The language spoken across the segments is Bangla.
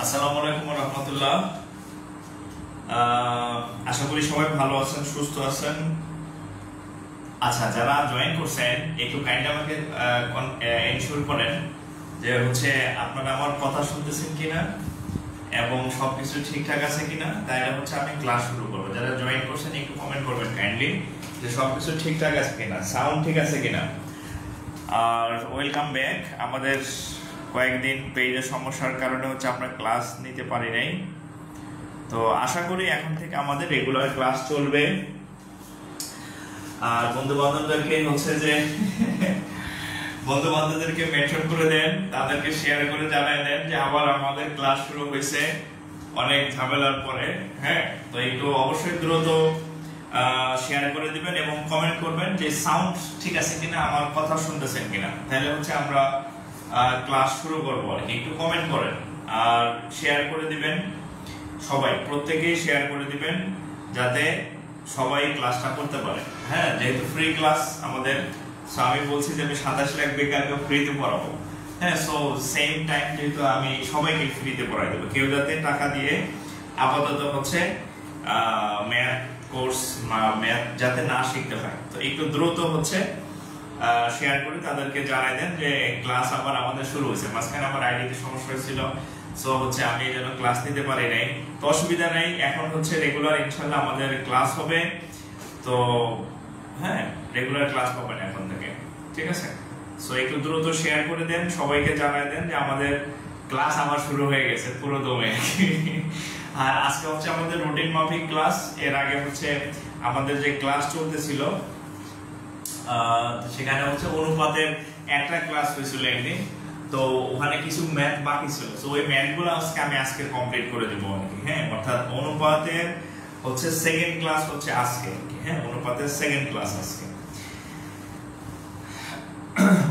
আসসালামু আলাইকুম ওয়া রাহমাতুল্লাহ। আশা করি সবাই ভালো আছেন, সুস্থ আছেন। আচ্ছা, যারা জয়েন করছেন একটু কাইন্ডলি আমাকে এনশিওর করেন যে আপনারা আমার কথা শুনতেছেন কিনা এবং সবকিছু ঠিকঠাক আছে কিনা, তাহলে আমি ক্লাস শুরু করবো। যারা জয়েন করছেন একটু কমেন্ট করবেন কাইন্ডলি যে সবকিছু ঠিকঠাক আছে কিনা, সাউন্ড ঠিক আছে কিনা। আর ওয়েলকাম ব্যাক। আমাদের কয়েকদিন পেজের সমস্যার কারণে আমরা ক্লাস নিতে পারি নাই, তো আশা করি এখন থেকে আমাদের রেগুলার ক্লাস চলবে। আর বন্ধু বান্ধবদেরকে মেনশন করে দেন, তাদেরকে শেয়ার করে জানাই দেন যে আবার আমাদের ক্লাস শুরু হয়েছে অনেক ঝামেলার পরে। হ্যাঁ, তো একটু অবশ্যই দ্রুত শেয়ার করে দিবেন এবং কমেন্ট করবেন যে সাউন্ড ঠিক আছে কিনা, আমার কথা শুনতেছেন কিনা, তাহলে আমরা ক্লাস শুরু করবো। আর একটু কমেন্ট করেন আর শেয়ার করে দিবেন, সবাই প্রত্যেকেই শেয়ার করে দিবেন যাতে সবাই ক্লাসটা করতে পারে। হ্যাঁ, যেহেতু ফ্রি ক্লাস আমাদের, আমি বলছি যে আমি 27 লাখ বেকারকে ফ্রিতে পড়াবো। হ্যাঁ, সো সেম টাইম যেহেতু আমি সবাইকে ফ্রিতে পড়াই দেবো, কেউ যাতে টাকা দিয়ে আপাতত ম্যাথ কোর্স ম্যাথ যাতে না শিখতে হয়। তো একটু দ্রুত শেয়ার করে তাদেরকে জানাই দেন যে ক্লাস আবার আমাদের শুরু হয়েছে। মাঝখানে আমার আইডিতে সমস্যা হয়েছিল, সো আমি এই জন্য ক্লাস নিতে পারি নাই। তো অসুবিধা নাই, এখন রেগুলার ইনশাআল্লাহ আমাদের ক্লাস হবে। তো হ্যাঁ, রেগুলার ক্লাস পাবেন এখন থেকে, ঠিক আছে? সো একটু দ্রুত শেয়ার করে দেন, সবাইকে জানাই দেন যে আমাদের ক্লাস আবার শুরু হয়ে গেছে পুরো দমে। আর আজকে আমাদের রুটিন মাফিক ক্লাস। এর আগে আমাদের যে ক্লাস চলতেছিল সেখানে অনুপাতের একটা ক্লাস হয়েছিল একদিন, তো ওখানে কিছু ম্যাথ বাকি ছিল। তো ওই ম্যাথগুলো আমি আজকে কমপ্লিট করে দেবো আর কি। হ্যাঁ, অর্থাৎ অনুপাতের সেকেন্ড ক্লাস আজকে। হ্যাঁ, অনুপাতের সেকেন্ড ক্লাস আজকে,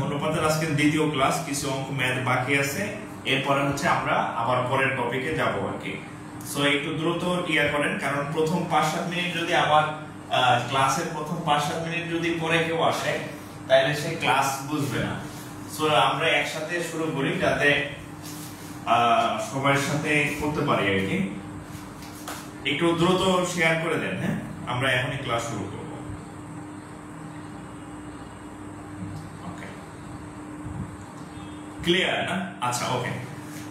অনুপাতের আজকে দ্বিতীয় ক্লাস। কিছু অঙ্ক ম্যাথ বাকি আছে, এরপরে আমরা আবার পরের টপিকে যাব আর কি। সো একটু দ্রুত করেন, কারণ প্রথম 5-7 মিনিট যদি আবার ক্লাসের প্রথম 5-7 মিনিট যদি পরে কেউ আসে তাহলে সে ক্লাস বুঝবে না। সো আমরা একসাথে শুরু করি যাতে সবার সাথে করতে পারি আর কি। একটু দ্রুত শেয়ার করে দেন। হ্যাঁ, আমরা এখনই ক্লাস শুরু করব। ওকে, ক্লিয়ার না? আচ্ছা, ওকে,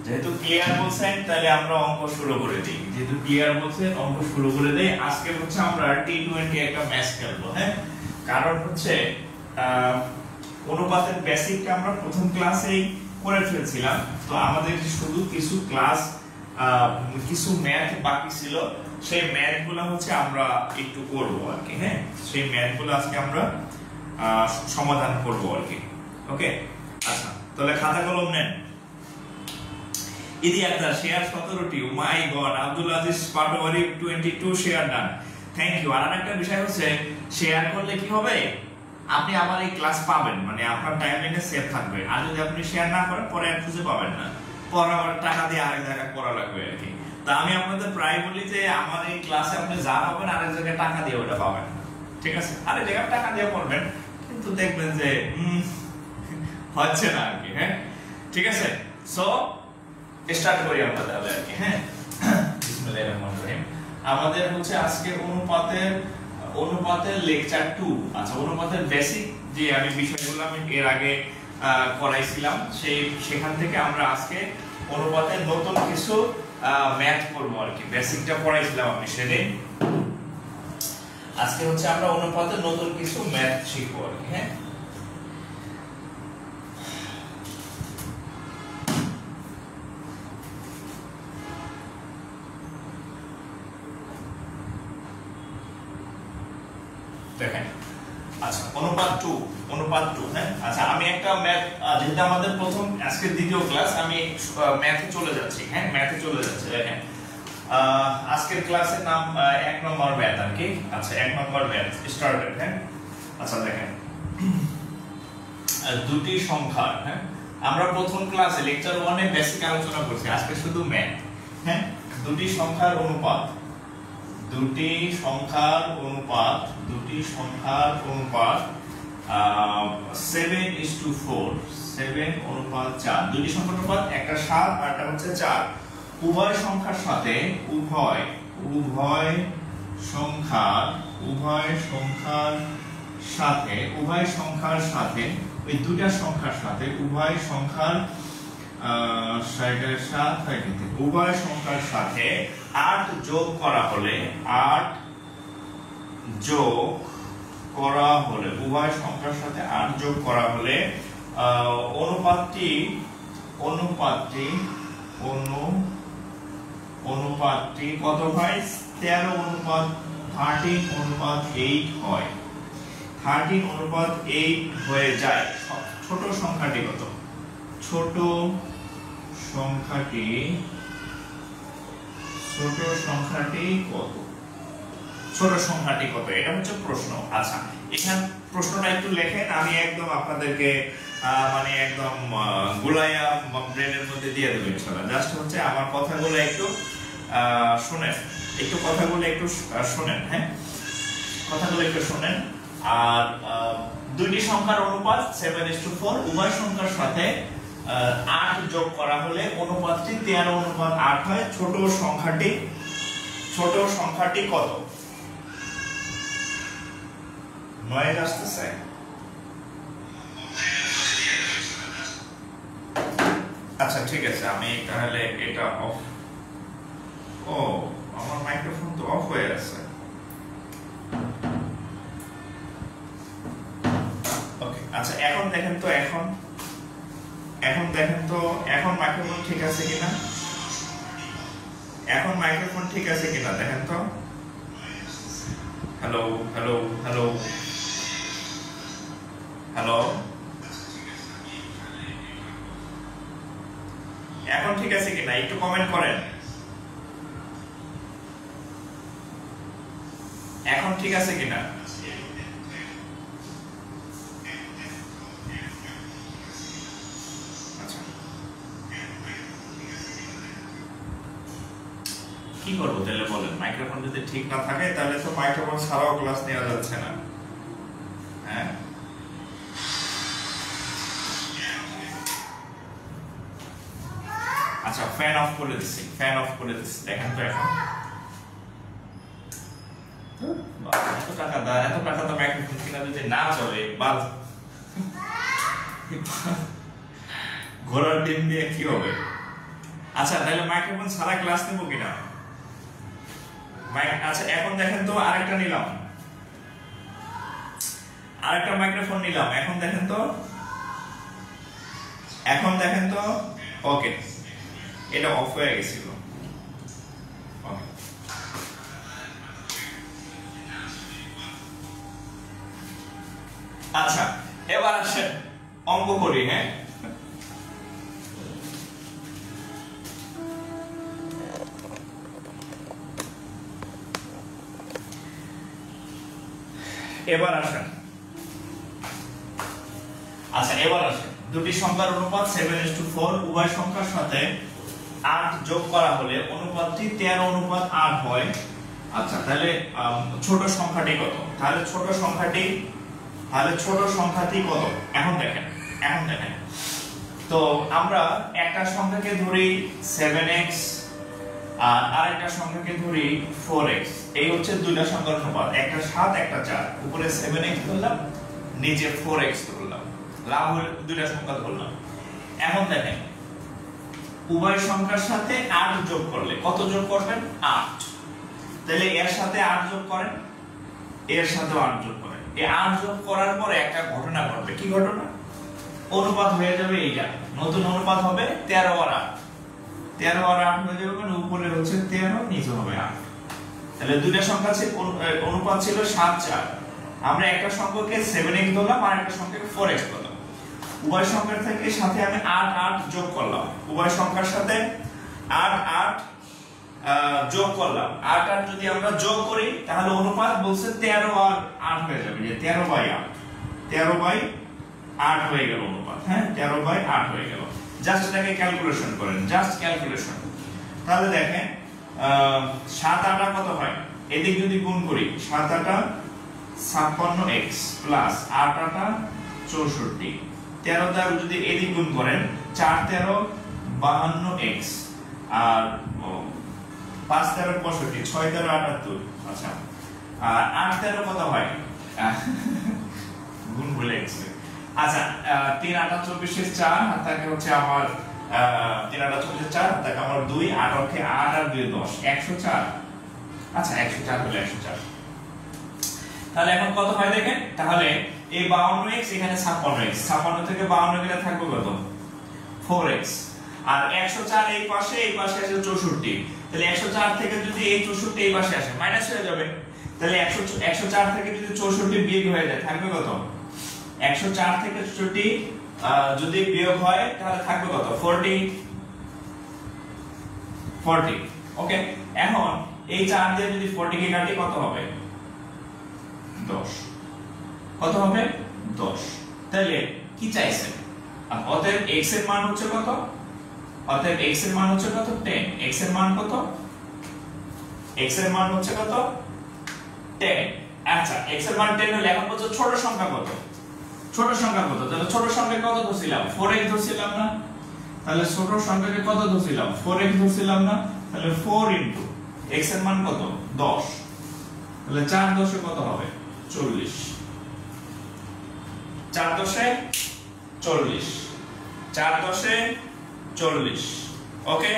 যেহেতু ক্লিয়ার বলছেন তাহলে আমরা অঙ্ক শুরু করে দিই। যেহেতু ক্লিয়ার বলছেন অঙ্ক শুরু করে দেই। আজকে আমরা T20 একটা ম্যাচ খেলবো। হ্যাঁ, কারণ অনুপাতের বেসিকটা আমরা প্রথম ক্লাসেই করে ফেলছিলাম, তো আমাদের শুধু কিছু ক্লাস কিছু ম্যাথ বাকি ছিল, সেই ম্যাথগুলো আমরা একটু করব আর কি। হ্যাঁ, সেই ম্যাথগুলো আজকে আমরা সমাধান করব আর কি। ওকে, আচ্ছা, তাহলে খাতা কলম নেন। ইদি আক্তার শেয়ার 17টি। Oh my god, Abdul Aziz Patwari 22 share done, thank you. আর একটা বিষয় শেয়ার করলে কি হবে, আপনি আবার এই ক্লাস পাবেন, মানে আপনার টাইমলাইনে সেভ থাকবে। আর যদি আপনি শেয়ার না করেন পরে আর খুঁজে পাবেন না, পরে আবার টাকা দিয়ে আরেক জায়গায় পড়া লাগবে আর কি। তো আমি আপনাদের প্রায় বলি যে আমার এই ক্লাসে আপনি যা পাবেন আরেক জায়গায় টাকা দিয়ে ওটা পাবেন, ঠিক আছে? আরেক জায়গায় টাকা দিয়ে পড়বেন, কিন্তু দেখবেন যে হচ্ছে না আর কি। হ্যাঁ, ঠিক আছে? সো স্টার্ট করি আমরা তাহলে আর কি। হ্যাঁ, বিসমিল্লাহির রহমানির রহিম। আমাদের আজকে অনুপাতের লেকচার 2। আচ্ছা, অনুপাতের বেসিক যে আমি বিষয়গুলো এর আগে করাইছিলাম, সেখান থেকে আমরা আজকে অনুপাতের নতুন কিছু ম্যাথ করব আর কি। বেসিকটা পড়াইছিলাম আমি সেদিন, আজকে আমরা অনুপাতের নতুন কিছু ম্যাথ শিখবো আর কি। হ্যাঁ, দেখেন। আচ্ছা, অনুপাত 2। হ্যাঁ, আচ্ছা, আমি একটা ম্যাথ, যেহেতু আমাদের প্রথম আজকে দ্বিতীয় ক্লাস, আমি ম্যাথে চলে যাচ্ছি। হ্যাঁ, ম্যাথে চলে যাচ্ছি। দেখেন, আজকের ক্লাসের নাম 1 নম্বর ম্যাথ আর কি। আচ্ছা, 1 নম্বর ম্যাথ স্টার্টেড। হ্যাঁ, আচ্ছা, দেখেন, দুটি সংখ্যার। হ্যাঁ, আমরা প্রথম ক্লাসে লেকচার 1 এ বেসিক আলোচনা করছি, আজকে শুধু ম্যাথ। হ্যাঁ, দুটি সংখ্যার অনুপাত 7:4, 7:4। দুটি সংখ্যার অনুপাত, একটা 7 আর একটা 4। উভয় সংখ্যার সাথে উভয় সংখ্যার সাথে ওই দুটা সংখ্যার সাথে উভয় সংখ্যার সাথে 8 যোগ করা হলে উভয় সংখ্যার সাথে 8 যোগ করা হলে অনুপাতটি কত হয়? 13:8 হয়। 13:8 হয়ে যায়। ছোট সংখ্যাটি কত? ছোট সংখ্যাটি কত? এটা হচ্ছে প্রশ্ন। আচ্ছা, এখানে প্রশ্নটা একটু লেখেন, আমি একদম আপনাদেরকে মানে একদম গুলাইয়া ব্রেনের মধ্যে দিয়ে দেব ইনশাআল্লাহ। জাস্ট হচ্ছে আমার কথাগুলো একটু শুনেন, হ্যাঁ, কথাগুলো একটু শুনেন। আর দুইটি সংখ্যার অনুপাত 7:4, উভয় সংখ্যার সাথে 8 যোগ করা হলে অনুপাতটি 13:8 হয়। ছোট সংখ্যাটি কত? নয়েজ আসতেছে? আচ্ছা ঠিক আছে, আমি তাহলে এটা অফ। ও, আমার মাইক্রোফোন তো অফ হয়ে আছে। ওকে, আচ্ছা এখন দেখেন তো, এখন মাইক্রোফোন ঠিক আছে কিনা? দেখেন তো। হ্যালো, এখন ঠিক আছে কিনা একটু কমেন্ট করেন। এখন ঠিক আছে কিনা? আচ্ছা, কি করবো তাহলে বলেন? মাইক্রোফোন যদি ঠিক না থাকে তাহলে তো মাইক্রোফোন ছাড়াও ক্লাস নেওয়া যাচ্ছে না। হ্যাঁ, আচ্ছা, ফ্যান অফ করে দিচ্ছি। দেখেন তো এখন এত টাকা তো মাইক্রোফোন কিনা যদি না চলে, ঘোড়ার ডিম দিয়ে কি হবে? আচ্ছা, তাহলে মাইক্রোফোন ছাড়া ক্লাস নেব কিনা? আচ্ছা, এখন দেখেন তো, আরেকটা মাইক্রোফোন নিলাম। এখন দেখেন তো। ওকে, এটা অফ হয়ে গেছিল। আচ্ছা, এবার আসেন অঙ্ক করি। হ্যাঁ, এবার আসেন দুটি সংখ্যার অনুপাত 7:4, উভয় সংখ্যার সাথে 8 যোগ করা হলে অনুপাতটি 13:8 হয়। আচ্ছা, তাহলে ছোট সংখ্যাটি কত? তাহলে ছোট সংখ্যাটি কত? এখন দেখেন তো আমরা একটা সংখ্যাকে ধরি 7x আর আরেকটা সংখ্যাকে ধরি 4x। এই হচ্ছে দুইটা সংখ্যার অনুপাত, একটা 7 একটা 4। উপরে 7x ধরলাম, নিচে 4x ধরলাম, লাভ হলো দুইটা সংখ্যা ধরলাম। এখন দেখেন উভয় সংখ্যার সাথে 8 যোগ করলে কত যোগ করবেন? 8। তাহলে এর সাথে 8 যোগ করেন, এর সাথেও 8 যোগ করেন। এই 8 যোগ করার পরে একটা ঘটনা ঘটবে। কি ঘটনা? অনুপাত হয়ে যাবে এইটা, নতুন অনুপাত হবে 13 আর 8। 13 আর 8 হয়ে যাবে, মানে উপরে হচ্ছে 13, নিচে হবে 8। তাহলে দুইটা সংখ্যা ছিল, অনুপাত ছিল 7 4। আমরা একটা সংখ্যাকে 7x ধরলাম আর একটা সংখ্যাকে 4x ধরলাম। উভয় সংখ্যার থেকে সাথে আমি 8 8 যোগ করলাম। উভয় সংখ্যার সাথে 8 8 যোগ করলাম। 8 8 যদি আমরা যোগ করি তাহলে অনুপাত বলছে 13 আর 8 হয়ে যাবে, যে 13/8। 13/8 হয়ে গেল অনুপাত। হ্যাঁ, 13/8 হয়ে গেল। জাস্ট এটাকে ক্যালকুলেশন করেন, তাহলে দেখেন 7 8 কত হয়? এদিক যদি গুণ করি 7 8 56x প্লাস 8 8 64। 13 দ্বারা যদি এদিক গুণ করেন 4 13 52x আর 5 13 65, 6 13 78। আচ্ছা, আর 8 13 কত হয়? গুণ ভুলে গেছি। আচ্ছা, 3 8 24 4, আর থাকে হচ্ছে আমার 3 8 24 4, আর থাকে আমার 2, 8 ওকে 8 আর 2 10, 104। আচ্ছা, 104 হলো 104। তাহলে এখন কত হয় দেখেন, তাহলে এই 52x এখানে 56x, 56 থেকে 52 গেলে থাকবে কত? 4x। আর 104 এই পাশে আসে 64, তাহলে 104 থেকে যদি এই 64 এই পাশে আসে মাইনাস হয়ে যাবে, তাহলে 104 থেকে যদি 64 বিয়োগ হয়ে যায় থাকবে কত? 104 থেকে 64 যদি বিয়োগ হয় তাহলে থাকবে কত? 40। ওকে, এখন এই 4 দিয়ে যদি 40 কে কাটি কত হবে? 10। কত হবে? 10। তাহলে কি চাইছেন? অতএব x এর মান হচ্ছে কত? অতএব x এর মান হচ্ছে কত? 10। x এর মান কত? x এর মান হচ্ছে কত? 10। আচ্ছা, x এর মান 10 হলে এখন বলছো ছোট সংখ্যা কত? ছোট সংখ্যা কত? তাহলে ছোট সংখ্যা কত ধরছিলাম? 4x ধরছিলাম না? তাহলে ছোট সংখ্যাকে কত ধরছিলাম? 4x ধরছিলাম না? তাহলে 4 ইনটু x এর মান কত? 10। তাহলে 4 10 এ কত হবে? 40। 4 10 এ 40। 4 10 এ 40। ওকে,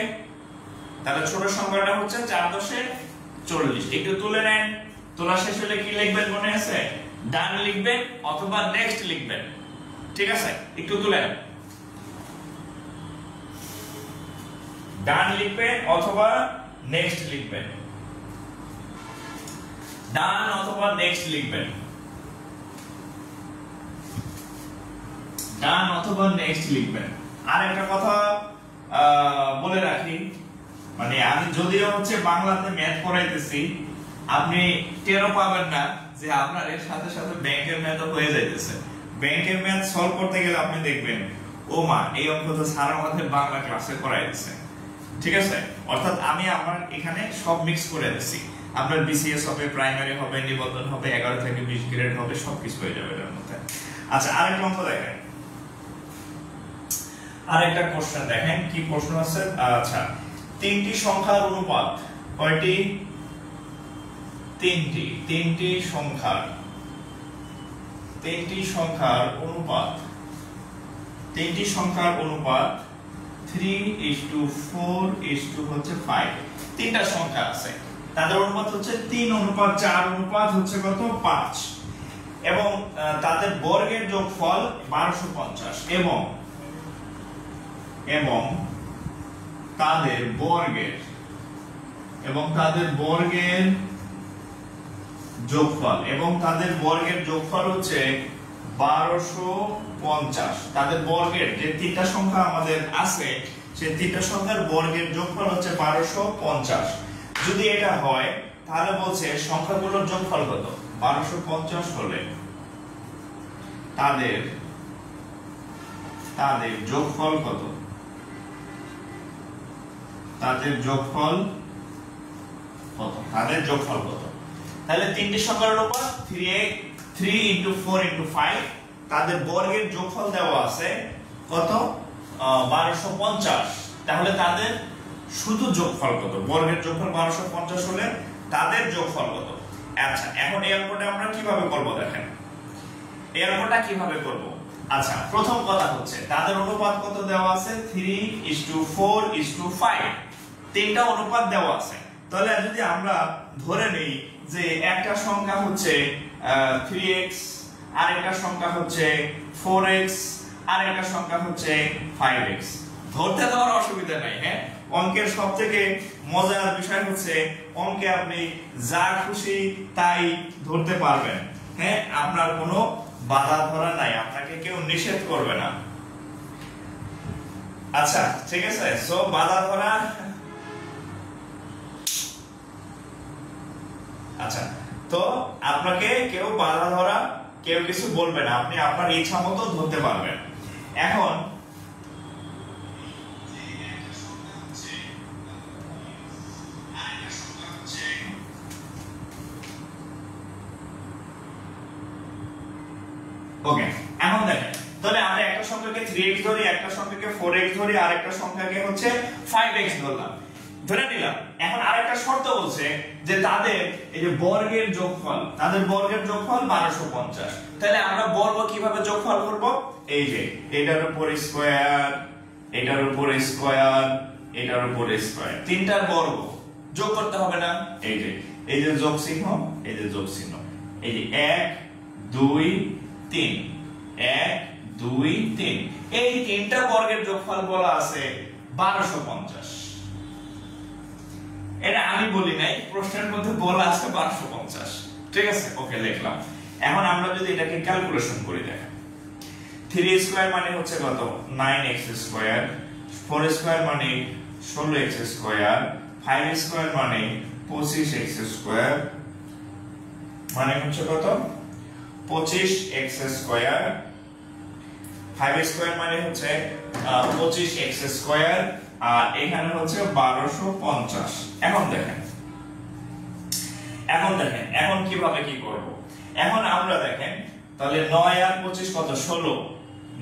তাহলে ছোট সংখ্যাটা হচ্ছে 4 10 এ 40। একটু তুলে নেন, তোলা শেষ হলে কি লিখবেন মনে আছে? ডান লিখবেন অথবা নেক্সট লিখবেন, ঠিক আছে? একটু তুলেন, ডান লিখবেন অথবা নেক্সট লিখবেন, ডান অথবা নেক্সট লিখবেন, ডান অথবা নেক্সট লিখবেন। আর একটা কথা বলে রাখি, মানে আমি যদিও হচ্ছে বাংলাতে ম্যাথ পড়াইতেছি, আপনি টেরও পাবেন না যে আপনার এর সাথে সাথে ব্যাংকের ম্যাথও হয়ে যাইতেছে। ব্যাংকের ম্যাথ সলভ করতে গেলে আপনি দেখবেন ও মা, এই অঙ্ক তো স্যার আমাদের বাংলা ক্লাসে করাই দিয়েছে, ঠিক আছে? অর্থাৎ আমি আমার এখানে সব মিক্স করে দিচ্ছি। আপনার বিসিএস হবে, প্রাইমারি হবে, নিবন্ধন হবে, 11 থেকে 20 গ্রেড হবে, সবকিছু হয়ে যাবে এর মধ্যে। আচ্ছা, আরেকটা অঙ্ক দেখেন, আরেকটা কোশ্চেন দেখেন, কি প্রশ্ন আছে? আচ্ছা, তিনটি সংখ্যার অনুপাত কয়টি? তিনটি সংখ্যার অনুপাত 3:4:5। তিনটা সংখ্যা আছে, তাদের অনুপাত হচ্ছে 3:4 অনুপাত হচ্ছে কত? 5। এবং তাদের বর্গের যোগফল 1250 এবং তাদের বর্গের যোগফল হচ্ছে 1250। তাদের বর্গের যে তিনটা সংখ্যা আমাদের আছে, সেই তিনটা সংখ্যার বর্গের যোগফল হচ্ছে 1250। যদি এটা হয় তাহলে বলছে সংখ্যাগুলোর যোগফল কত? 1250 হলে তাদের যোগফল কত? তাদের যোগফল কত? তাহলে তিনটি সংখ্যার অনুপাত 3:4:5, তাদের বর্গের যোগফল দেওয়া আছে কত? 1250। তাহলে তাদের শুধু যোগফল কত? বর্গের যোগফল 1250 হলে তাদের যোগফল কত? আচ্ছা, এখন এই অঙ্কটা আমরা কিভাবে করব দেখেন। এই অঙ্কটা কিভাবে করব? আচ্ছা, প্রথম কথা হচ্ছে তাদের অনুপাত কত দেওয়া আছে? 3:4:5। তিনটা অনুপাত দেওয়া আছে। তাহলে যদি আমরা ধরে নেই যে একটা সংখ্যা হচ্ছে 3x, আর একটা সংখ্যা হচ্ছে 4x, আর একটা সংখ্যা হচ্ছে 5x, ধরতে দেওয়ার অসুবিধা নাই। হ্যাঁ, অঙ্কের সবথেকে মজার বিষয় হচ্ছে অঙ্কে আপনি যা খুশি তাই ধরতে পারবেন। হ্যাঁ, আপনার কোনো বাধা ধরা নাই, আপনাকে কেউ নিষেধ করবে না। আচ্ছা, ঠিক আছে, সো বাধা ধরা, আচ্ছা, তো আপনাকে কেউ বাধা ধরা, কেউ কিছু বলবে না, আপনি আপনার ইচ্ছা মতো ধরতে পারবেন। এখন ওকে, এখন দেখেন, তাহলে আমরা একটা সংখ্যা সংখ্যাকে 3x ধরি, একটা সংখ্যাকে 4x ধরি, আর একটা সংখ্যাকে হচ্ছে 5x ধরলাম, ধরে নিলাম। এখন আরেকটা শর্ত বলছে যে তাদের এই যে বর্গের যোগফল, তাদের বর্গের যোগফল 1250। তাহলে আমরা বর্গ কিভাবে যোগফল করব? এই যে এটার উপর স্কয়ার, এটার উপর স্কয়ার, এটার উপর স্কয়ার, তিনটার বর্গ যোগ করতে হবে না? এই যে যোগ চিহ্ন, এই যে যোগ চিহ্ন, এই যে 1 2 3, 1 2 3, এই তিনটা বর্গের যোগফল বলা আছে 1250। এটা আমি বলি নাই, প্রশ্নের মধ্যে বলা আছে 1250। ঠিক আছে, ওকে লিখলাম। এখন আমরা যদি এটাকে ক্যালকুলেশন করি, দেখেন 3 স্কয়ার মানে হচ্ছে কত? 9x স্কয়ার, 4 স্কয়ার মানে 16x স্কয়ার, 5 স্কয়ার মানে 25x স্কয়ার, মানে হচ্ছে কত? 25x স্কয়ার, 5 স্কয়ার মানে হচ্ছে 25x স্কয়ার, আর এখানে হচ্ছে 1250। এখন দেখেন এখন কিভাবে কি করব? এখন আমরা দেখেন তাহলে 9 আর 25 কত? 16,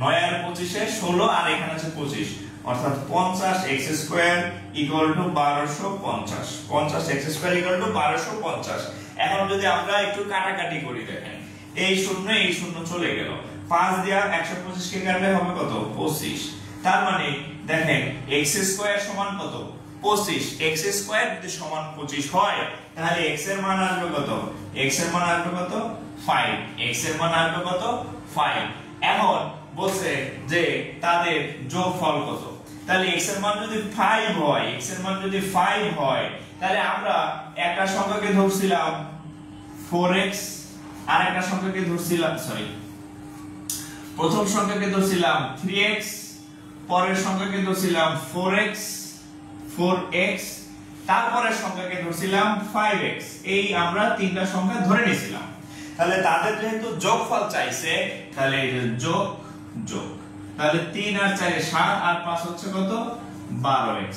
9 আর 25 এ 16, আর এখানে আছে 25, অর্থাৎ 50x square equal to 1250, 50x square equal to 1250। এখন যদি আমরা একটু কাটাকাটি করি, দেখেন এই শূন্য চলে গেল, 5 দিয়া 125 কে কাটলে হবে কত? 25। তার মানে দেখেন x স্কয়ার সমান কত? 25। x স্কয়ার যদি সমান 25 হয় তাহলে x এর মান আসবে কত? x এর মান আসবে কত? 5। x এর মান আসবে কত? 5। এখন বলছে যে তাদের যোগফল কত? তাহলে x এর মান যদি 5 হয়, x এর মান যদি 5 হয়, তাহলে আমরা একটা সংখ্যাকে ধরছিলাম 4x, আর একটা সংখ্যাকে ধরছিলাম প্রথম সংখ্যাকে ধরছিলাম 3x, পরের সংখ্যাকে ধরছিলাম 4x, তারপরের সংখ্যাকে ধরছিলাম 5x। এই আমরা তিনটা সংখ্যা ধরে নিয়েছিলাম। তাহলে তাদের যেহেতু যোগফল চাইছে, তাহলে এই যে যোগ, তাহলে 3 আর 4 এ 7, আর 5 হচ্ছে কত? 12x।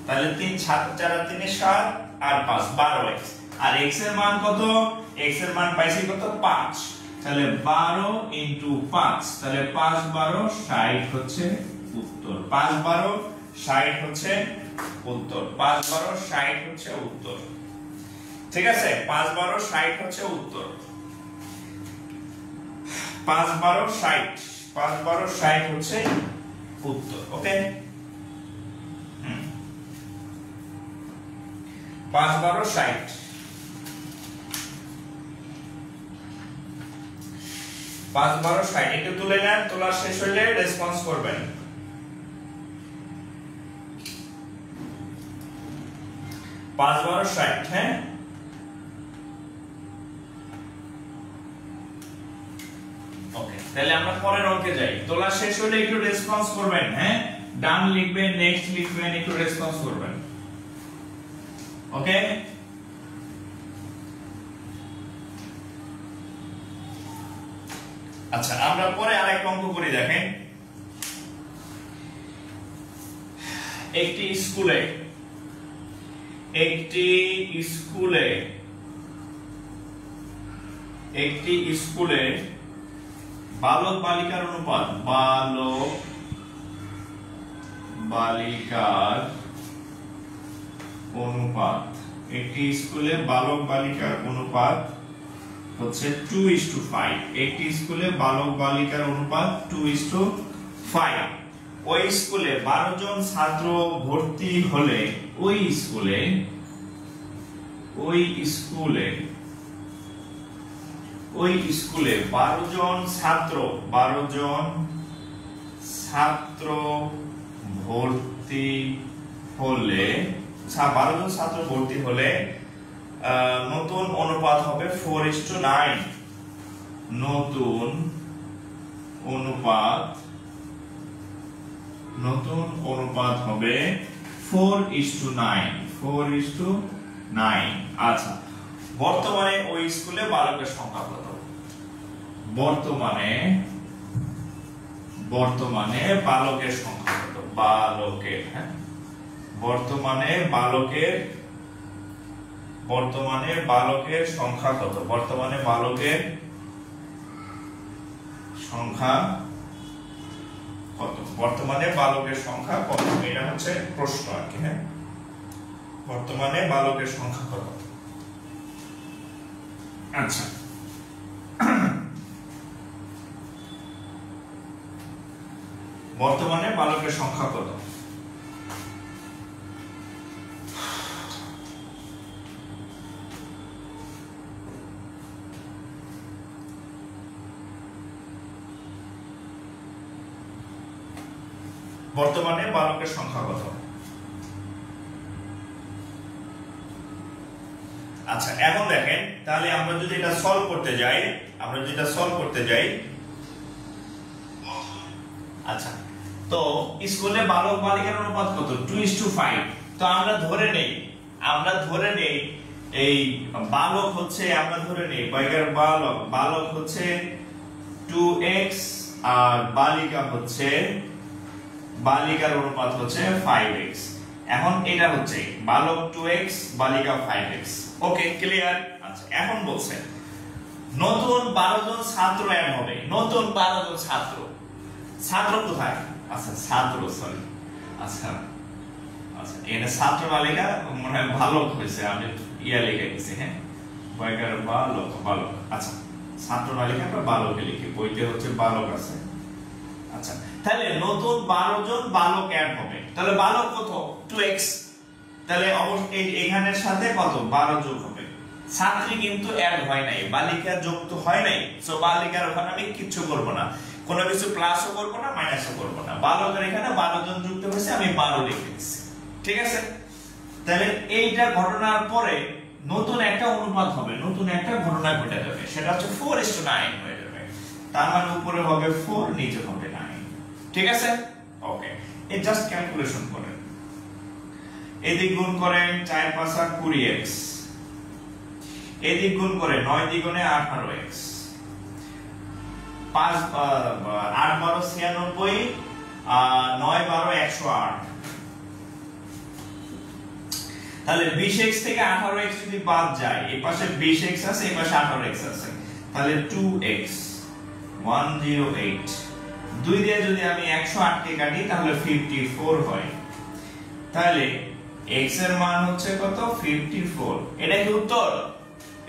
তাহলে 3 7 4 আর 3 এ 7, আর 5 12x। আর x এর মান কত? x এর মান পাইছি কত? 5। তাহলে 12 * 5, তাহলে 5 12 60 হচ্ছে উত্তর। 5 12 60 হচ্ছে উত্তর। 5 12 60 হচ্ছে উত্তর। ঠিক আছে, 5 12 60 হচ্ছে উত্তর। 5 12 60, 5 12 60 হচ্ছে উত্তর। ওকে, 5 12 60। 5 12 60 একটু তুলে নেন, তোলা শেষ হলে রেসপন্স করবেন। 5 12 60, হ্যাঁ ওকে। তাহলে আমরা পরের অঙ্কে যাই। তোলা শেষ হলে একটু রেসপন্স করবেন, হ্যাঁ ডান লিখবেন, নেক্সট লিখবেন, একটু রেসপন্স করবেন। ওকে, আচ্ছা আমরা পরে আরেকটা অঙ্ক করি। দেখেন একটি স্কুলে বালক বালিকার অনুপাত, একটি স্কুলে বালক বালিকার অনুপাত হচ্ছে 2:5। একটি স্কুলে বালক বালিকার অনুপাত 2:5। ওই স্কুলে 12 জন ছাত্র ভর্তি হলে ওই স্কুলে 12 জন ছাত্র ভর্তি হলে নতুন অনুপাত হবে 4:9। নতুন অনুপাত হবে 4:9। আচ্ছা, বর্তমানে ওই স্কুলে বালকের সংখ্যা কত? বর্তমানে বালকের সংখ্যা কত? বর্তমানে বালকের সংখ্যা কত? বর্তমানে বালকের সংখ্যা কত, বর্তমানে বালকের সংখ্যা কত, এটা হচ্ছে প্রশ্ন আর কি। হ্যাঁ, বর্তমানে বালকের সংখ্যা কত। আচ্ছা, বর্তমানে বালকের সংখ্যা কত? বর্তমানে বালকের সংখ্যা কত? আচ্ছা, এখন দেখেন তাহলে আমরা যদি এটা সলভ করতে যাই, আচ্ছা, তো স্কুলে বালক বালিকার অনুপাত কত? 2:5। তো আমরা ধরে নেই এই বালক হচ্ছে, আমরা ধরে নেই বাইকার বালক হচ্ছে 2x আর বালিকার অনুপাত হচ্ছে 5x। এখন এটা হচ্ছে বালক 2x, বালিকা 5x। ওকে, ক্লিয়ার? আচ্ছা, এখন বলছে নতুন 12 জন ছাত্র অ্যাড হবে। নতুন 12 জন ছাত্র কোথায়? আচ্ছা, আচ্ছা, এখানে ছাত্র বালিকা মনে হয় বালক হয়েছে, আমি লিখে গেছি। হ্যাঁ, বইকার বালক। আচ্ছা, ছাত্র বালিকা বা বালকে লিখি, বইতে হচ্ছে বালক আছে। আচ্ছা, তাহলে নতুন 12 জন বালক অ্যাড হবে। তাহলে বালক কত? 2x। তাহলে অবশ্যই এখানের সাথে কত? 12 যোগ হবে। ছাত্রী কিন্তু অ্যাড হয় নাই, বালিকা যোগ তো হয় নাই। সো বালিকার ওখানে আমি কিচ্ছু করব না, কোনো কিছু প্লাসও করব না, মাইনাসও করব না। বালকের এখানে 12 জন যুক্ত হয়েছে, আমি 12 লিখে দিচ্ছি। ঠিক আছে? তাহলে এইটা ঘটনার পরে নতুন একটা অনুপাত হবে, নতুন একটা ঘটনা ঘটে যাবে, সেটা হচ্ছে 4:9 হয়ে যাবে। তার মানে উপরে হবে 4, নিচে হবে 9। ঠিক আছে? ওকে, এই জাস্ট ক্যালকুলেশন করেন। এদিক গুণ করেন 4 × 5 = 20x, এদিক গুণ করে 9 দ্বিগুণে 18x, 8 12 96, 9 12 108। তাহলে 20x থেকে 18x যদি বাদ যায়, এই পাশে 20x আছে, এই পাশে 18x আছে, তাহলে 2x 108। 2 দিয়ে যদি আমি 108 কে কাটি তাহলে 54 হয়। তাহলে x এর মান হচ্ছে কত? 54। এটা কি উত্তর?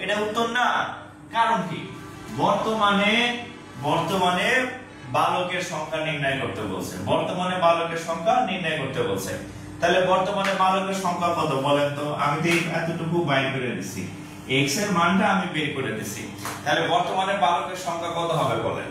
এটা উত্তর না। কারণ কি? বর্তমানে বালকের সংখ্যা নির্ণয় করতে বলছে, তাহলে বর্তমানে বালকের সংখ্যা কত বলেন তো? আমি তো এতটুকু বাইর করে দিছি, x এর মানটা আমি বের করে দিছি। তাহলে বর্তমানে বালকের সংখ্যা কত হবে বলেন?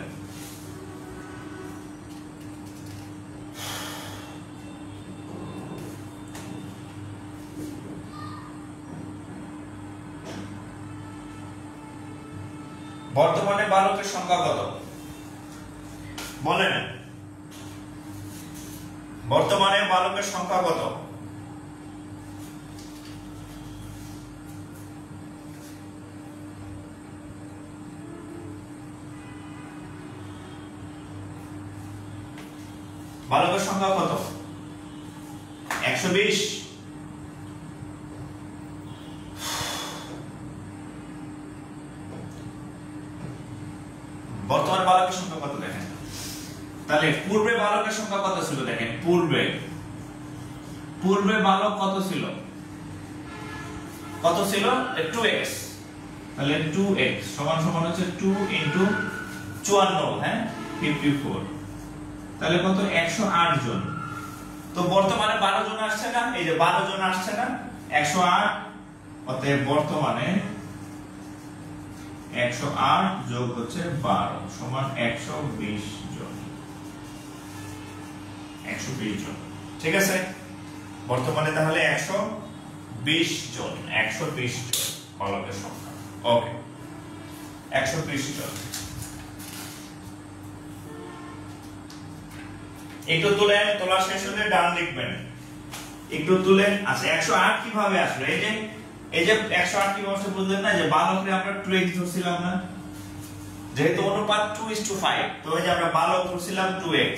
বর্তমানে বালকের সংখ্যা কত বলেন? বর্তমানে বালকের সংখ্যা কত? বালকের সংখ্যা কত? 120। বর্তমানে বালকের সংখ্যা কত দেখেন। তাহলে পূর্বে বালকের সংখ্যা কত ছিল দেখেন। পূর্বে বালক কত ছিল? 2x। তাহলে 2x সমান হচ্ছে 2 × 54, হ্যাঁ 54। তাহলে কত? 108 জন। তো বর্তমানে 12 জন আসছে না? এই যে 12 জন আসছে না, 108। অতএব বর্তমানে 108 যোগ হচ্ছে 12 সমান 120 জন। 120 জন। ঠিক আছে? বর্তমানে তাহলে 120 জন বালকের সংখ্যা। ওকে, 120 জন। একটু তুলেন, তোলা শেষ হলে ডান লিখবেন। একটু তুলেন। আচ্ছা, 108 কিভাবে আসলো? এই যে 108 কিভাবে আসলো বুঝলেন না? যে বালকরে আমরা 2x ধরছিলাম না, যেহেতু অনুপাত 2:5, তো এই যে আমরা বালক ধরছিলাম 2x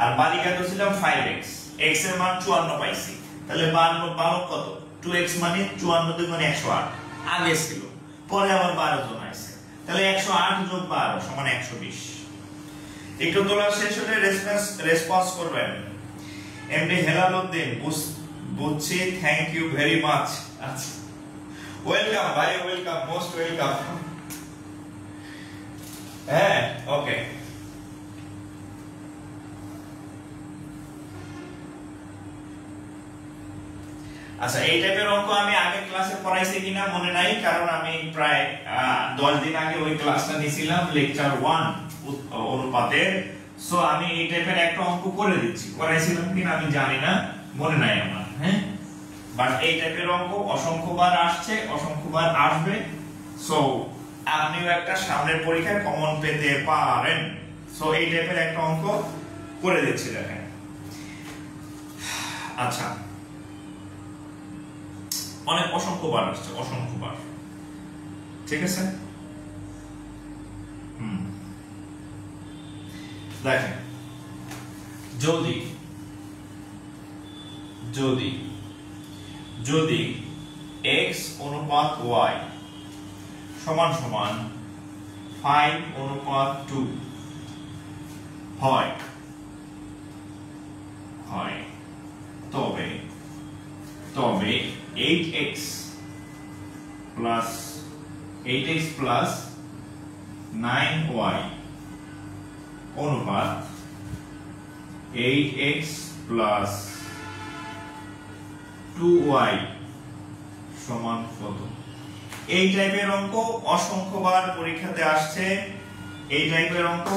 আর বালিকা ধরছিলাম 5x। x এর মান 54 পাইছি। তাহলে বালক কত? 2x মানে 54 × 108 আগে ছিল, পরে আবার 12 জন আসছে। তাহলে 108 যোগ 12 সমান 120। একটু তোলা শেষ হলে রেসপন্স করবেন। এমডি হেলালউদ্দিন বুঝছি, থ্যাংক ইউ ভেরি মাচ। আচ্ছা, ওয়েলকাম ভাই, ওয়েলকাম, মোস্ট ওয়েলকাম। হ্যাঁ, ওকে। আচ্ছা, এই টাইপের অঙ্ক আমি আগে ক্লাসে পড়াইছি কিনা মনে নাই, কারণ আমি প্রায় 10 দিন আগে ওই ক্লাসটা নিয়েছিলাম, লেকচার 1 অনুপাতের। সো আমি এই টাইপের একটা অঙ্ক করে দিচ্ছি, করাইছিলাম কিনা আমি জানি না, মনে নাই আমার। হ্যাঁ, বাট এই টাইপের অঙ্ক অসংখ্যবার আসছে, অসংখ্যবার আসবে। সো আপনিও একটা সামনের পরীক্ষায় কমন পেতে পারেন। সো এই টাইপের একটা অঙ্ক করে দিচ্ছি, দেখেন। আচ্ছা, অনেক অসংখ্যবার আসছে, অসংখ্যবার, ঠিক আছে। দেখেন, যদি যদি যদি x অনুপাত y সমান সমান 5 অনুপাত 2 হয় তবে 8x plus 9y অনুপাত 8x plus 2y সমান কত? এই টাইপের অঙ্ক অসংখ্যবার পরীক্ষাতে আসছে, এই টাইপের অঙ্ক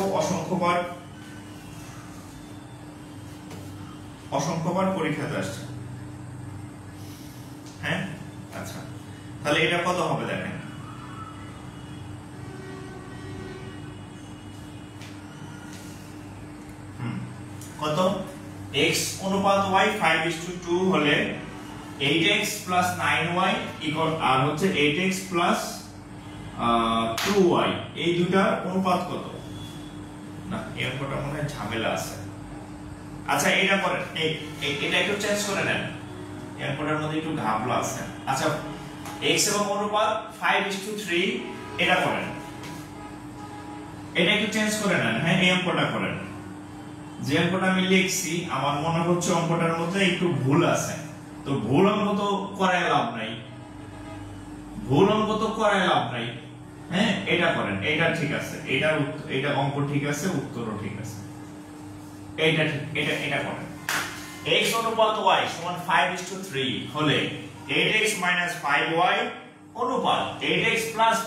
অসংখ্যবার পরীক্ষাতে আসছে। হ্যাঁ, আচ্ছা, তাহলে এটা কত হবে দেখেন। কত? x অনুপাত y 5:2 হলে 8x plus 9y ইকুয়াল, আর হচ্ছে 8x plus 2y, এই দুটার অনুপাত কত? না, এই অঙ্কটা মনে হয় ঝামেলা আছে। আচ্ছা, এটা করেন, এটা একটু চেঞ্জ করে নেন, এই অঙ্কটার মধ্যে একটু ঘাবলা আছে। আচ্ছা, x এবং অনুপাত 5:3, এটা করেন, এটা একটু চেঞ্জ করে নেন। হ্যাঁ, এই অঙ্কটা করেন। যে অঙ্কটা আমি লিখছি আমার মনে হচ্ছে অঙ্কটার মধ্যে একটু ভুল আছে, তো ভুল অঙ্ক তো করায় লাভ নাই, হ্যাঁ, এটা করেন, এটা ঠিক আছে, এটা অঙ্ক ঠিক আছে, উত্তরও ঠিক আছে, এটা ঠিক, এটা করেন। x অনুপাত y সমান 5:3 হলে 8x 5y অনুপাত 8x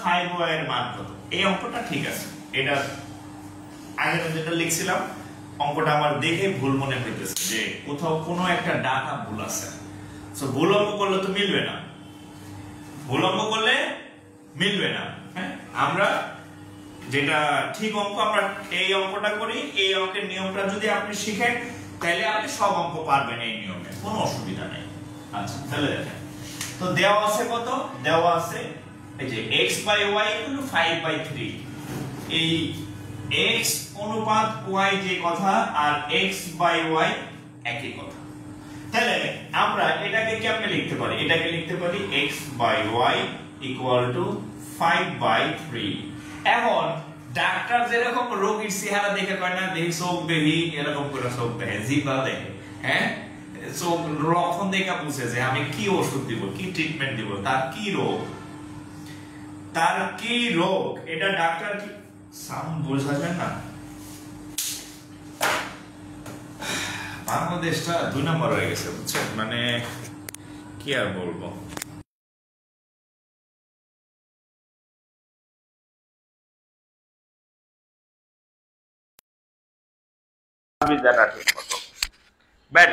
5y এর মান কত? এই অঙ্কটা ঠিক আছে। এটা আগে যেটা লিখছিলাম, অঙ্কটা আমার দেখে ভুল মনে হইতেছে যে কোথাও কোনো একটা ডাটা ভুল আছে। সো ভুল অঙ্ক করলে তো মিলবে না, হ্যাঁ, আমরা যেটা ঠিক অঙ্ক আমরা এই অঙ্কটা করি। এই অঙ্কের নিয়মটা যদি আপনি শিখেন তাহলে আপনি সব অঙ্ক পারবেন এই নিয়মে, কোনো অসুবিধা নেই। আচ্ছা, তাহলে দেখেন তো দেওয়া আছে কত? দেওয়া আছে এই যে x/y = 5/3। এই x অনুপাত y যে কথা আর x/y একই কথা। তাহলে আমরা এটাকে কেমনে লিখতে পারি? এটাকে লিখতে পারি x/y = 5/3। এখন ডাক্তার যেরকম রোগীর চেহারা দেখে কয় না, দেখি চোখ দেখি এরকম করে চোখ দেখে, জিহ্বা দেখে, হ্যাঁ, চোখ লক্ষণ দেখে বুঝে যে আমি কি ওষুধ দিব, কি ট্রিটমেন্ট দিব, তার কি রোগ, এটা ডাক্তার কি সাউন্ড বোঝাবেন না। বাংলাদেশটা 2 নম্বর হয়ে গেছে, বুঝছেন, মানে কি আর বলবো। ব্যাড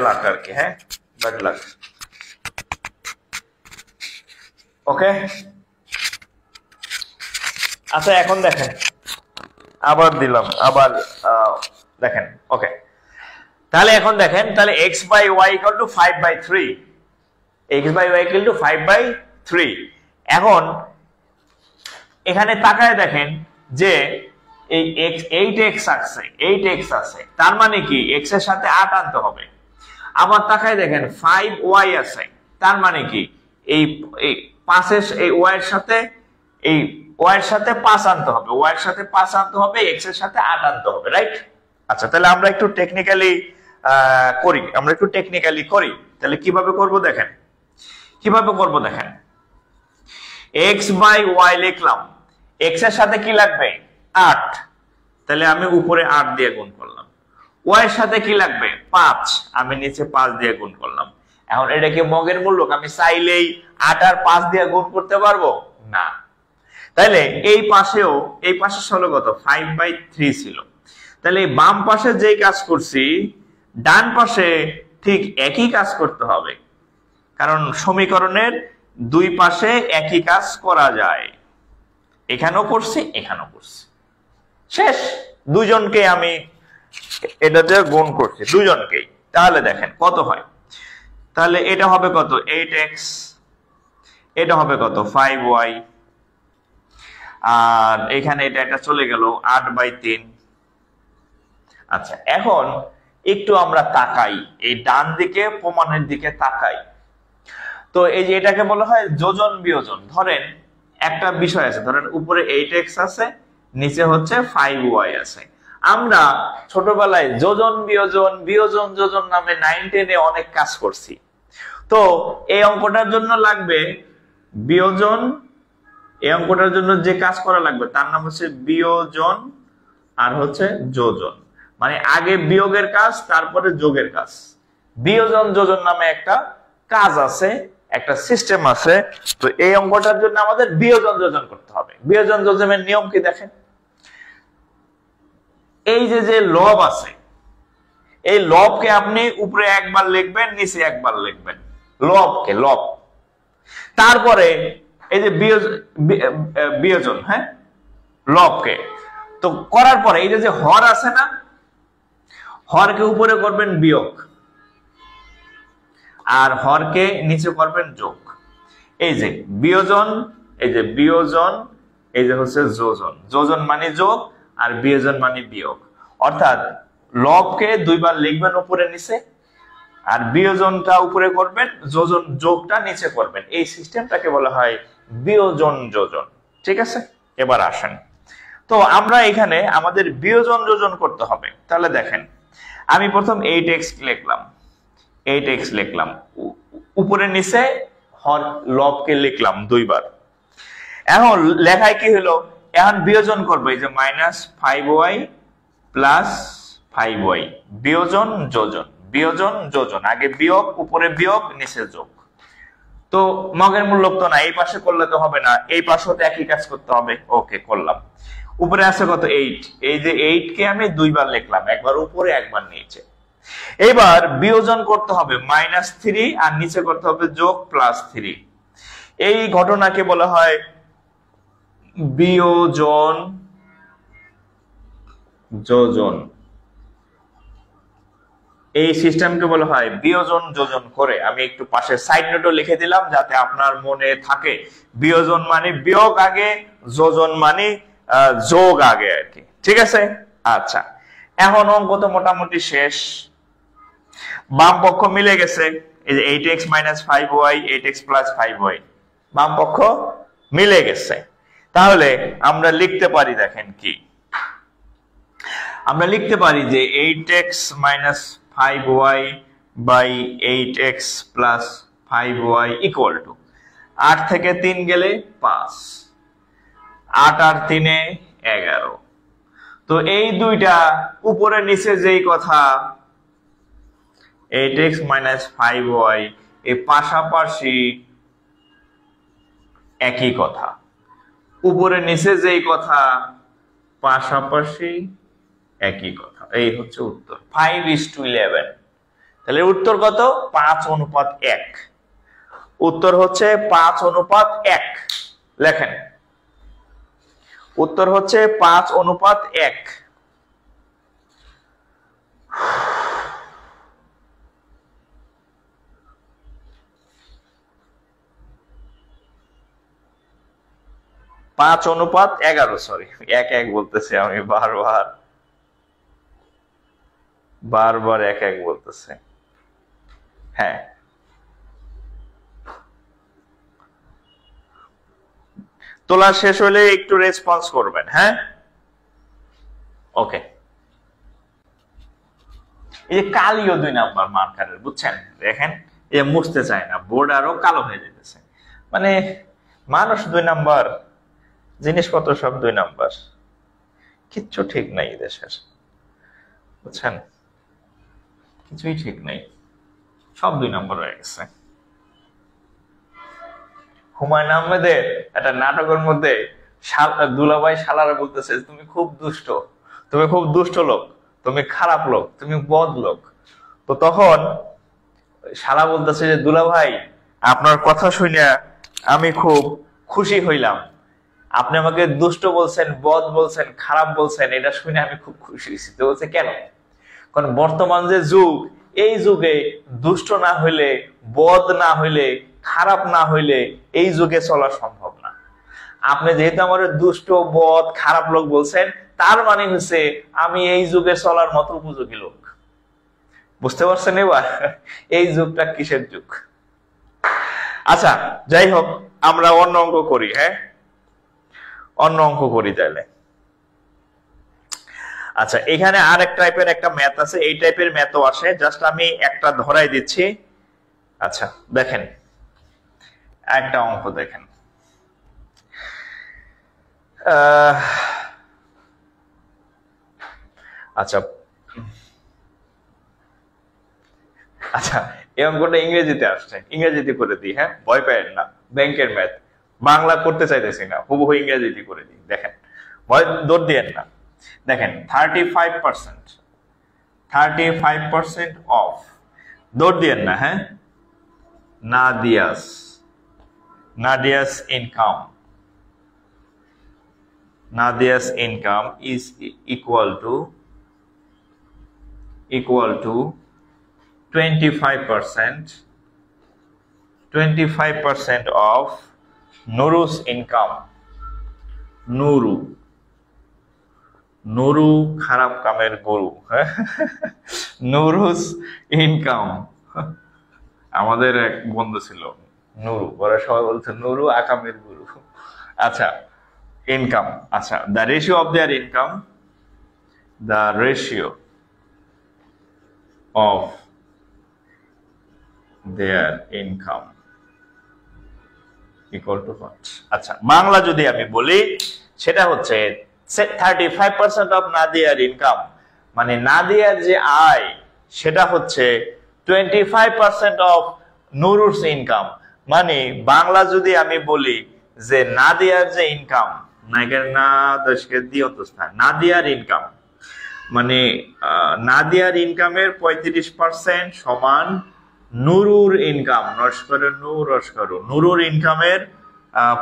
লাক আর কি, হ্যাঁ, ব্যাড লাক। ওকে, আচ্ছা, এখন দেখেন, আবার দিলাম, আবার দেখেন। ওকে, তাহলে এখন দেখেন, তাহলে x/y = 5/3, x/y = 5/3। এখন এখানে তাকায় দেখেন যে এই 8x আছে, তার মানে কি x এর সাথে 8 আনতে হবে। আবার তাকায় দেখেন 5y আছে, তার মানে কি এই 5 এর এই y এর সাথে এই y এর সাথে 5 আনতে হবে, y এর সাথে 5 আনতে হবে, x এর সাথে 8 আনতে হবে, রাইট? আচ্ছা, তাহলে আমরা একটু টেকনিক্যালি করি। তাহলে কিভাবে করব দেখেন, x বাই y লিখলাম, x এর সাথে কি লাগবে 8, তাহলে আমি উপরে 8 দিয়ে গুণ করলাম। y এর সাথে কি লাগবে 5, আমি নিচে 5 দিয়ে গুণ করলাম। এখন এটা কি মগের মূলক? আমি চাইলেই 8 আর 5 দিয়ে গুণ করতে পারবো না। তাহলে এই পাশে হলো কত 5/3 ছিল। তাহলে বাম পাশে যেই কাজ করছি ডান পাশে ঠিক একই কাজ করতে হবে, কারণ সমীকরণের দুই পাশে একই কাজ করা যায়। এখানেও করছি, এখানেও করছি, শেষ। দুজনকে আমি এটাতে গুণ করছি, দুজনকেই। তাহলে দেখেন কত হয়। তাহলে এটা হবে কত 8x, এটা হবে কত 5y, আর এখানে এটা চলে গেল 8/3। আচ্ছা, এখন একটু আমরা তাকাই, এই ডান দিকে প্রমাণের দিকে তাকাই। তো এই যে এটাকে বলা হয় যোজন বিয়োজন। ধরেন একটা বিষয় আছে, ধরেন উপরে 8x আছে, নিচে হচ্ছে 5y আছে। আমরা ছোটবেলায় যোজন যোজন নামে 9-10 এ অনেক কাজ করছি। তো এই অঙ্কটার জন্য লাগবে বিয়োজন, এই অঙ্কটার জন্য যে কাজ করা লাগবে তার নাম হচ্ছে বিয়োজন আর হচ্ছে যোজন। মানে আগে বিয়োগের কাজ, তারপরে যোগের কাজ। বিয়োজন যোজন নামে একটা কাজ আছে, একটা সিস্টেম আছে। তো এই অঙ্কটার জন্য আমাদের বিয়োজন যোজন করতে হবে। বিয়োজন যোজনের নিয়ম কি দেখেন, এই যে লব আছে, এই লবকে আপনি উপরে একবার লিখবেন, নিচে একবার লিখবেন, লব। তারপরে এই যে বিয়োজন, হ্যাঁ, লবকে তো করার পরে এই যে হর আছে না, হরকে উপরে করবেন বিয়োগ, আর হরকে নিচে করবেন যোগ। এই যে বিয়োজন, এই যে বিয়োজন, এই যে হচ্ছে যোজন। যোজন মানে যোগ আর বিয়োজন মানে বিয়োগ। অর্থাৎ লবকে দুইবার লিখবেন উপরে নিচে, আর বিয়োজনটা উপরে করবেন, যোজন যোগটা নিচে করবেন। এই সিস্টেমটাকে বলা হয় বিয়োজন যোজন। ঠিক আছে, এবার আসেন। তো আমরা এখানে আমাদের বিয়োজন যোজন করতে হবে। তাহলে দেখেন, আমি প্রথম 8x লিখলাম, উপরে নিচে হর লবকে লিখলাম দুইবার। এখন লেখায় কি হলো, এখন বিয়োজন করবে, এই যে -5y + 5y, বিয়োজন যোজন। আগে বিয়োগ, উপরে বিয়োগ, নিচে যোগ। তো মগের মূলক তো না, এই পাশে করলে তো হবে না, এই পাশেও তো একই কাজ করতে হবে। ওকে, করলাম। উপরে আছে কত 8, এই যে 8 কে আমি দুইবার লিখলাম, একবার উপরে একবার নিচে। এবার বিয়োজন করতে হবে -3, আর নিচে করতে হবে যোগ +3। এই ঘটনাকে বলা হয় বিয়োজন যোজন। এই সিস্টেমকে বলা হয় বিয়োজন যোজন করে। আমি একটু পাশে সাইড নোটও লিখে দিলাম যাতে আপনার মনে থাকে, বিয়োজন মানে বিয়োগ আগে, যোজন মানে যোগ আগে আর কি। ঠিক আছে, আচ্ছা, এখন অঙ্ক তো মোটামুটি শেষ। বাম পক্ষ মিলে গেছে, এই যে 8x - 5y, 8x + 5y, বাম পক্ষ মিলে গেছে। তাহলে আমরা লিখতে পারি, দেখেন কি আমরা লিখতে পারি যে 8x - 5y / 8x + 5y = 8 থেকে 3 গেলে 5, 8 আর 3 এ 11। তো এই দুইটা উপরে নিচে যেই কথা 8x - 5y, এই পাশাপাশি একই কথা, উপরে নিচে যেই কথা পাশাপাশি একই কথা। এই হচ্ছে উত্তর, 5:11। তাহলে উত্তর কত? 5:1। উত্তর হচ্ছে 5:1। লেখেন, উত্তর হচ্ছে 5:1। পাঁচ অনুপাত 11, সরি 1-1 বলতেছি আমি, বারবার 1-1 বলতেছে। হ্যাঁ, তোলা শেষ হলে একটু রেসপন্স করবেন, হ্যাঁ? ওকে। এই যে কালিও 2 নাম্বার মার্কারের, বুঝছেন? দেখেন এ মুছতে চায় না, বোর্ড আরো কালো হয়ে যেতেছে। মানে মানুষ 2 নাম্বার, জিনিসপত্র সব 2 নাম্বার, কিচ্ছু ঠিক নাই দেশের, বুঝছেন? কিছুই ঠিক নাই, সব 2 নাম্বার হয়ে গেছে। হুমায়ুন আহমেদের একটা নাটকের মধ্যে দুলাভাই শালারা বলতেছে তুমি খুব দুষ্ট, তুমি খুব দুষ্ট লোক, তুমি খারাপ লোক, তুমি বদ লোক। তো তখন শালা বলতেছে যে দুলাভাই আপনার কথা শুনে আমি খুব খুশি হইলাম, আপনি আমাকে দুষ্ট বলছেন, বদ বলছেন, খারাপ বলছেন, এটা শুনে আমি খুব খুশি হয়েছি। তো বলছে কেন? কারণ বর্তমান যে যুগ, এই যুগে দুষ্ট না হইলে, বদ না হইলে, খারাপ না হইলে এই যুগে চলা সম্ভব না। আপনি যেহেতু আমার দুষ্ট, বদ, খারাপ লোক বলছেন, তার মানে হচ্ছে আমি এই যুগে চলার মতো উপযোগী লোক। বুঝতে পারছেন এবার এই যুগটা কিসের যুগ? আচ্ছা যাই হোক, আমরা অন্য অঙ্ক করি। হ্যাঁ, অন্য অঙ্ক করি তাহলে। আচ্ছা, এখানে আরেক টাইপের একটা ম্যাথ আছে, এই টাইপের ম্যাথও আসে, জাস্ট আমি একটা ধরাই দিচ্ছি। আচ্ছা দেখেন, একটা অঙ্ক দেখেন। আচ্ছা আচ্ছা, এই অঙ্কটা ইংরেজিতে আসছে, ইংরেজিতে করে দিই। হ্যাঁ, ভয় পাবেন না, ব্যাংকের ম্যাথ, বাংলা করতে চাইতেছি না, হুবহু ইংরেজিতে করে দিই। দেখেন, ভয় দৌড় দিয়েন না। দেখেন 35% অফ, দৌড় দিয়েন না। হ্যাঁ, Nadia's income is equal to 25% of Nuru's income. Nuru খারাপ কামের গরু। নুরুস ইনকাম, আমাদের এক বন্ধু ছিল নুরু, ওরা সবাই বলছে নুরু আকামের গুরু। আচ্ছা, ইনকাম। আচ্ছা, the ratio of their income, the ratio of their income equal to what? আচ্ছা, বাংলা যদি আমি বলি সেটা হচ্ছে 35% অফ নাদিয়ার ইনকাম, মানে নাদিয়ার যে আয় সেটা হচ্ছে 25% অফ নুরুস ইনকাম। মানে বাংলা যদি আমি বলি যে নাদিয়ার যে ইনকাম, নাদিয়ার ইনকাম মানে নাদিয়ার ইনকামের 35% সমান নুরুর ইনকাম, নুরুর ইনকামের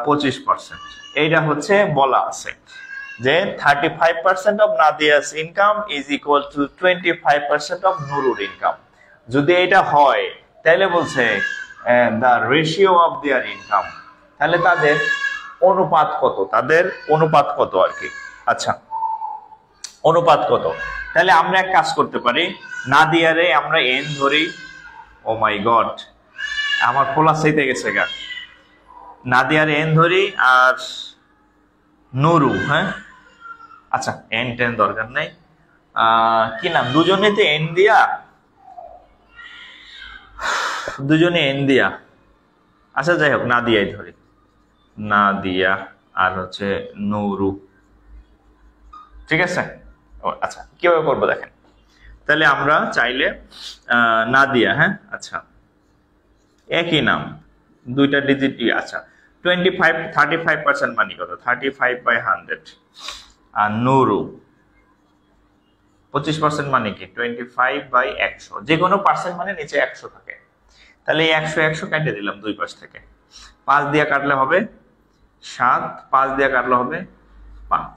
25%। এইটা হচ্ছে বলা আছে যে 35% of Nadia's income is equal to 25% of Nurur income। যদি এটা হয় তাহলে বলছে the ratio of their income, তাহলে তাদের অনুপাত কত, আর কি। আচ্ছা, অনুপাত কত? তাহলে আমরা এক কাজ করতে পারি, নাদিয়ারে আমরা n ধরি। ও মাই গড, আমার খোলা চাইতে গেছে গা। নাদিয়ারে n ধরি আর নুরু, হ্যাঁ আচ্ছা n টেন দরকার নাই, কি নাম, দুজনেতে n দিয়া, দুজনে n দিয়া। আচ্ছা যাই হোক, নাদিয়াই ধরি, নাদিয়া আর হচ্ছে নুরু, ঠিক আছে। আচ্ছা, কিভাবে করবো দেখেন। তাহলে আমরা চাইলে নাদিয়া, হ্যাঁ আচ্ছা একই নাম, দুইটা ডিজিট। আচ্ছা 35% মানে কত? 35/100। আর নুরু 25% মানে কি? 25/100। যে কোনো পার্সেন্ট মানে নিচে 100 থাকে। তাহলে 100 কেটে দিলাম দুই পাশ থেকে। 5 দিয়ে কাটলে হবে 7, 5 দিয়ে কাটলে হবে 5।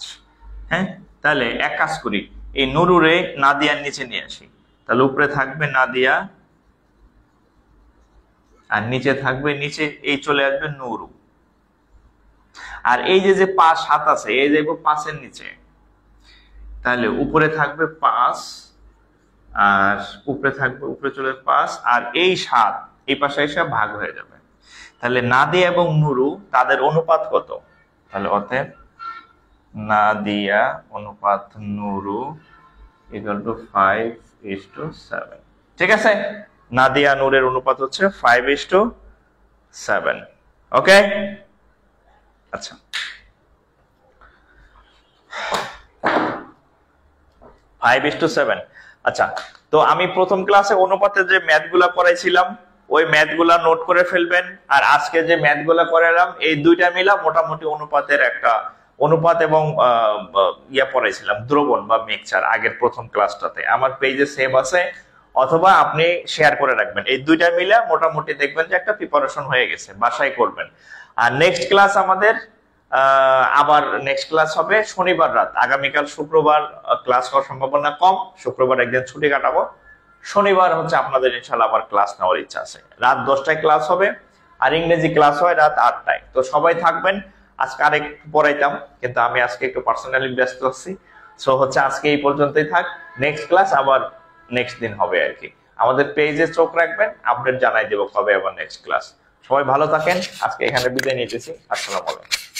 হ্যাঁ, তাহলে এক কাজ করি, এই নুরুরে নাদিয়ার নিচে নিয়ে আসি। তাহলে উপরে থাকবে নাদিয়া আর নিচে থাকবে, নিচে এই চলে আসবে নুরু। আর এই যে 5 7 আছে, এই যে 5 এর নিচে, তাহলে উপরে থাকবে 5 আর উপরে থাকবে, উপরে চলে 5 আর এই 7 এই পাশে এসে ভাগ হয়ে যাবে। তাহলে নাদিয়া এবং নুরু তাদের অনুপাত কত? তাহলে অতএব নাদিয়া অনুপাত নুরু ইকুয়াল টু 5:7। ঠিক আছে, নাদিয়া নূরের অনুপাত হচ্ছে 5:7। ওকে, আচ্ছা, 5:7। আচ্ছা, তো আমি প্রথম ক্লাসে অনুপাতে যে ম্যাথগুলা করাইছিলাম ওই ম্যাথগুলা নোট করে ফেলবেন, আর আজকে যে ম্যাথগুলা করালাম এই দুইটা মিলা মোটামুটি অনুপাতের একটা অনুপাত এবং ইয়া পড়াইছিলাম, দ্রবণ বা মিক্সচার আগের প্রথম ক্লাসটাতে আমার পেজে সেভ আছে, অথবা আপনি শেয়ার করে রাখবেন। এই দুইটা মিলে মোটামুটি দেখবেন যে একটা প্রিপারেশন হয়ে গেছে, বাসায় করবেন। আর নেক্সট ক্লাস আমাদের আবার নেক্সট ক্লাস হবে শনিবার রাত। আগামীকাল শুক্রবার ক্লাস হওয়ার সম্ভাবনা কম, শুক্রবার একদিন ছুটি কাটাবো। শনিবার হচ্ছে আপনাদের ইনশাআল্লাহ আবার ক্লাস নেওয়ার ইচ্ছা আছে। রাত 10টায় ক্লাস হবে, আর ইংরেজি ক্লাস হয় রাত 8টায়। তো সবাই থাকবেন। আজকে আরেক পড়াইতাম, কিন্তু আমি আজকে একটু পার্সোনালি ব্যস্ত আছি। সো হচ্ছে আজকে এই পর্যন্তই থাক, নেক্সট ক্লাস আবার নেক্সট দিন হবে আর কি। আমাদের পেজে চোখ রাখবেন, আপডেট জানাই দেবো কবে আবার নেক্সট ক্লাস। সবাই ভালো থাকেন, আজকে এখানে বিদায় নিতেছি। আসসালামু আলাইকুম।